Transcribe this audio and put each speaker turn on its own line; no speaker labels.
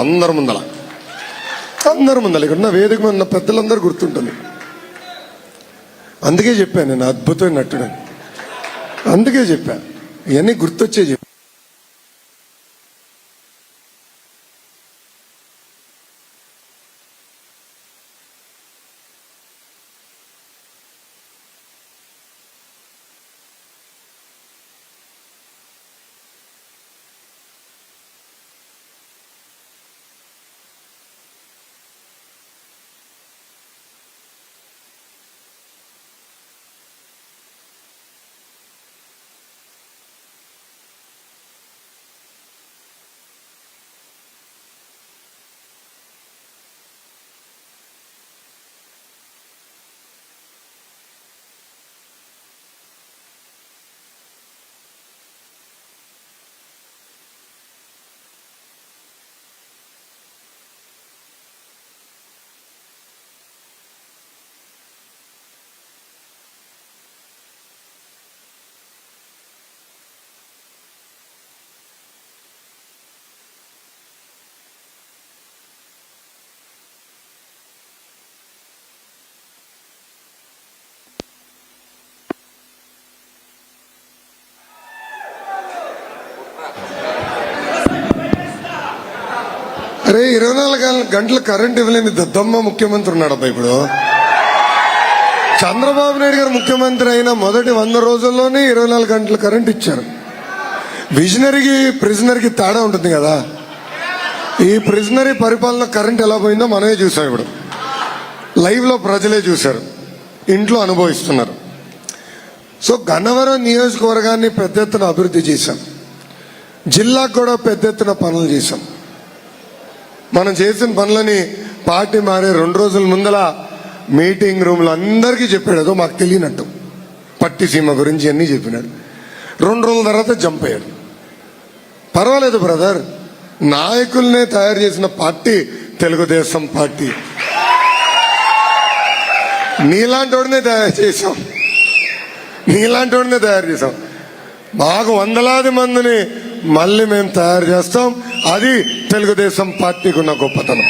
అందరి ముందల ఇక్కడ ఉన్న వేదిక మీద ఉన్న పెద్దలందరూ గుర్తుంటుంది. అందుకే చెప్పాను నేను అద్భుతమైన నటుడని. అందుకే చెప్పాను ఇవన్నీ గుర్తొచ్చే చెప్పాను. అరే 24 గంటలు కరెంట్ ఇవ్వలేని దద్దమ్మ ముఖ్యమంత్రి ఉన్నాడబ్బా. ఇప్పుడు చంద్రబాబు నాయుడు గారు ముఖ్యమంత్రి అయిన మొదటి 100 రోజుల్లోనే 24 గంటలు కరెంట్ ఇచ్చారు. విజనరీకి ప్రిజనర్కి తేడా ఉంటుంది కదా. ఈ ప్రిజనరీ పరిపాలన కరెంట్ ఎలా పోయిందో మనమే చూసాం. ఇప్పుడు లైవ్ లో ప్రజలే చూశారు, ఇంట్లో అనుభవిస్తున్నారు. సో గన్నవరం నియోజకవర్గాన్ని పెద్ద ఎత్తున అభివృద్ధి చేశాం. జిల్లాకు కూడా పెద్ద ఎత్తున పనులు చేశాం. మనం చేసిన పనులని పార్టీ మారే 2 రోజుల ముందల మీటింగ్ రూమ్లో అందరికీ చెప్పాడు. అదో మాకు తెలియనట్టు పట్టిసీమ గురించి అన్నీ చెప్పినాడు. 2 రోజుల తర్వాత జంప్ అయ్యాడు. పర్వాలేదు బ్రదర్, నాయకుల్నే తయారు చేసిన పార్టీ తెలుగుదేశం పార్టీ. నీలాంటి వాడినే తయారు చేశాం. మాకు వందలాది మందిని మళ్ళీ మేము తయారు చేస్తాం. అది తెలుగుదేశం పార్టీకి ఉన్న గొప్పతనం.